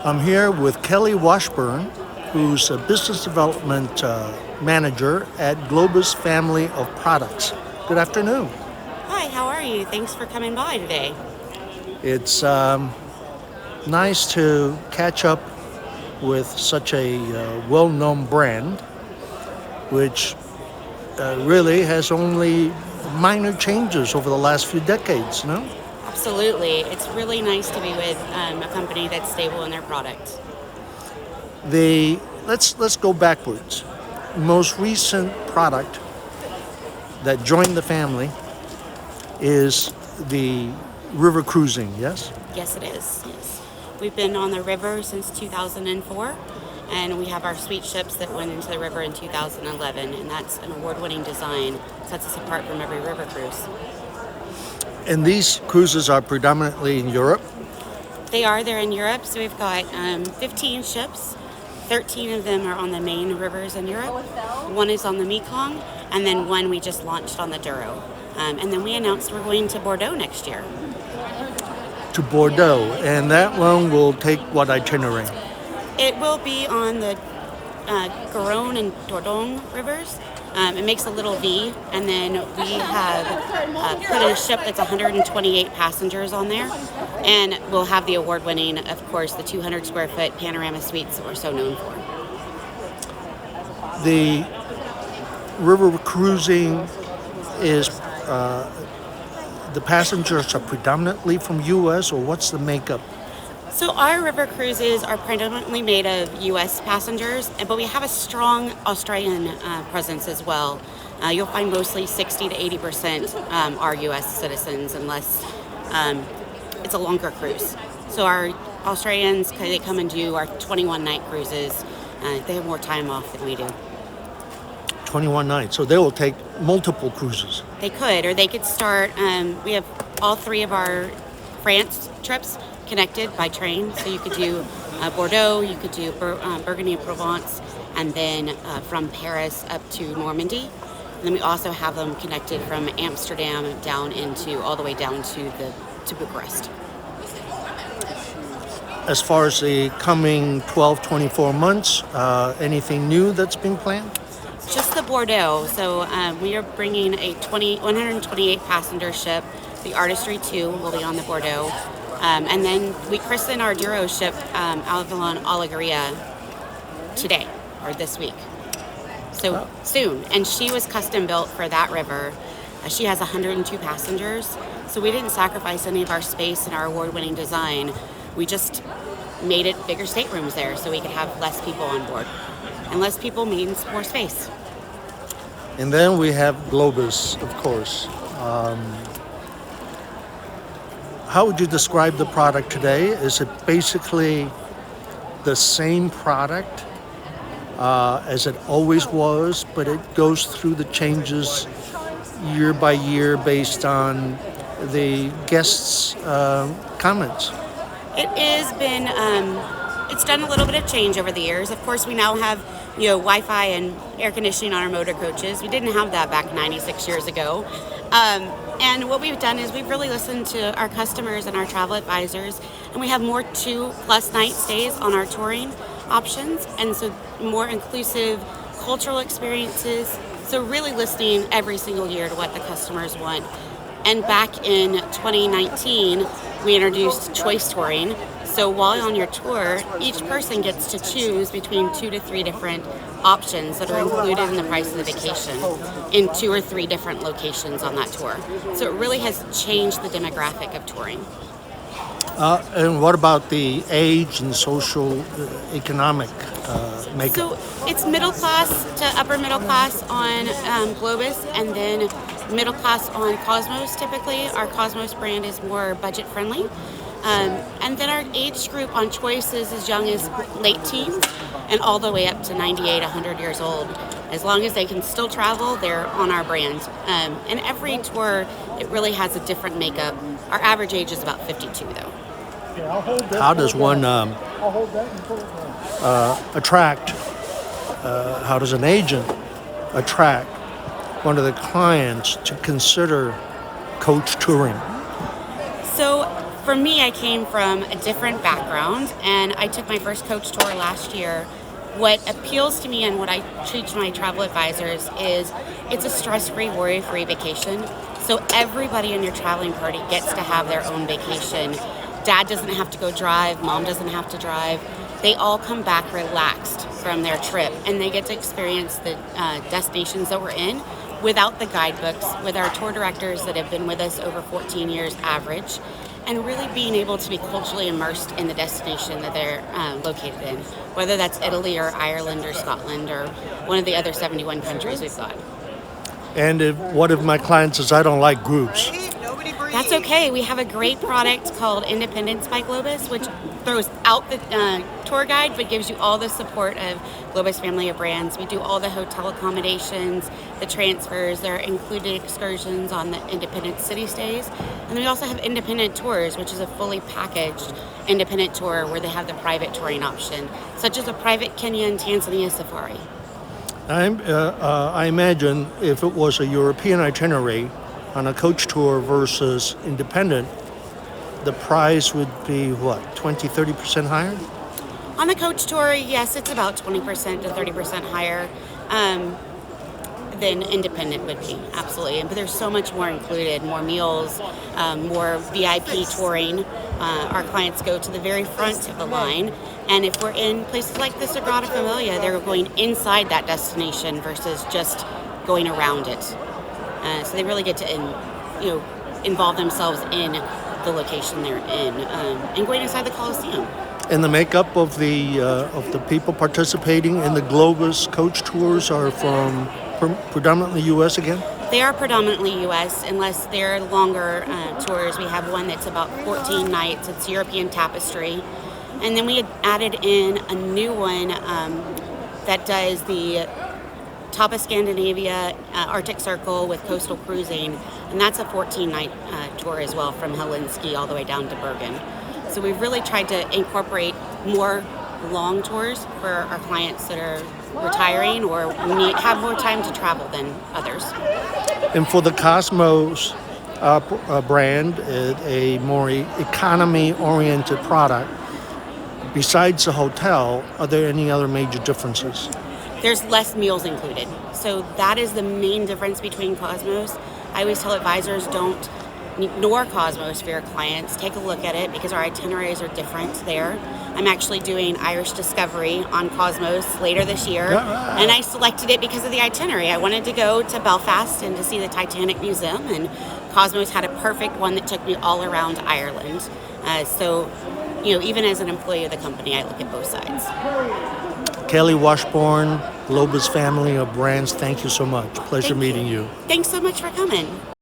I'm here with Kelly Washburn, who's a business development manager at Globus family of products. Good afternoon. Hi, how are you? Thanks for coming by today. It's nice to catch up with such a well-known brand, which really has only minor changes over the last few decades, no? Absolutely. It's really nice to be with a company that's stable in their product. Let's go backwards. Most recent product that joined the family is the river cruising, yes? Yes, it is. Yes. We've been on the river since 2004, and we have our sweet ships that went into the river in 2011, and that's an award-winning design. Sets us apart from every river cruise. And these cruises are predominantly in Europe. They're in Europe, so we've got 15 ships. 13 of them are on the main rivers in Europe. One is on the Mekong, and then one we just launched on the Douro. And then we announced we're going to Bordeaux next year. To Bordeaux, and that one will take what itinerary? It will be on the Garonne and Dordogne rivers. It makes a little V, and then we have put a ship that's 128 passengers on there, and we'll have the award-winning, of course, the 200 square foot panorama suites that we're so known for. The river cruising is the passengers are predominantly from U.S., or what's the makeup? So our river cruises are predominantly made of U.S. passengers, but we have a strong Australian presence as well. You'll find mostly 60 to 80% are U.S. citizens, unless it's a longer cruise. So our Australians, they come and do our 21-night cruises. They have more time off than we do. 21 nights, so they will take multiple cruises. They could, or they could start. We have all three of our France trips connected by train, so you could do Bordeaux, you could do Burgundy and Provence, and then from Paris up to Normandy. And then we also have them connected from Amsterdam all the way down to Bucharest. As far as the coming 12, 24 months, anything new that's been planned? Just the Bordeaux. So we are bringing a 128 passenger ship. The Artistry 2 will be on the Bordeaux. And then we christened our Douro ship Avolon Alegria today, or this week. So soon. And she was custom built for that river. She has 102 passengers. So we didn't sacrifice any of our space in our award-winning design. We just made it bigger staterooms there so we could have less people on board. And less people means more space. And then we have Globus, of course. How would you describe the product today? Is it basically the same product as it always was, but it goes through the changes year by year based on the guests' comments? It has been, it's done a little bit of change over the years. Of course, we now have, Wi-Fi and air conditioning on our motor coaches. We didn't have that back 96 years ago. And what we've done is we've really listened to our customers and our travel advisors, and we have more 2+ night stays on our touring options, and so more inclusive cultural experiences. So really listening every single year to what the customers want. And back in 2019, we introduced choice touring. So while on your tour, each person gets to choose between 2 to 3 different options that are included in the price of the vacation in 2 or 3 different locations on that tour. So it really has changed the demographic of touring. And what about the age and social economic makeup? So it's middle class to upper middle class on Globus, and then middle class on Cosmos typically. Our Cosmos brand is more budget friendly. And then our age group on Choice is as young as late teens and all the way up to 98, 100 years old. As long as they can still travel, they're on our brand. And every tour, it really has a different makeup. Our average age is about 52, though. How does one attract, how does an agent attract one of the clients to consider coach touring? So for me, I came from a different background, and I took my first coach tour last year. What appeals to me and what I teach my travel advisors is it's a stress-free, worry-free vacation. So everybody in your traveling party gets to have their own vacation. Dad doesn't have to go drive, mom doesn't have to drive. They all come back relaxed from their trip, and they get to experience the destinations that we're in without the guidebooks, with our tour directors that have been with us over 14 years average, and really being able to be culturally immersed in the destination that they're located in, whether that's Italy or Ireland or Scotland or one of the other 71 countries we've got. And what if my client says, I don't like groups? That's okay. We have a great product called Independence by Globus, which throws out the tour guide but gives you all the support of Globus family of brands. We do all the hotel accommodations, the transfers. There are included excursions on the independent city stays. And then we also have independent tours, which is a fully packaged independent tour where they have the private touring option, such as a private Kenya and Tanzania safari. I imagine if it was a European itinerary on a coach tour versus independent, the price would be what, 20-30% higher? On a coach tour, yes, it's about 20% to 30% higher than independent would be, absolutely. But there's so much more included, more meals, more VIP touring. Our clients go to the very front of the line, and if we're in places like the Sagrada Familia, they're going inside that destination versus just going around it. So they really get to involve themselves in the location they're in, and going inside the Coliseum. And the makeup of the people participating in the Globus coach tours are from predominantly U.S. again? They are predominantly U.S. unless they're longer tours. We have one that's about 14 nights. It's European Tapestry. And then we had added in a new one that does the top of Scandinavia, Arctic Circle with coastal cruising. And that's a 14-night tour as well, from Helsinki all the way down to Bergen. So we've really tried to incorporate more long tours for our clients that are retiring or have more time to travel than others. And for the Cosmos brand, a more economy-oriented product, besides the hotel, are there any other major differences? There's less meals included. So that is the main difference between Cosmos. I always tell advisors, don't ignore Cosmos for your clients. Take a look at it because our itineraries are different there. I'm actually doing Irish Discovery on Cosmos later this year, and I selected it because of the itinerary. I wanted to go to Belfast and to see the Titanic Museum, and Cosmos had a perfect one that took me all around Ireland. So even as an employee of the company, I look at both sides. Kelly Washburn, Globus family of brands, thank you so much. Pleasure meeting you. Thanks so much for coming.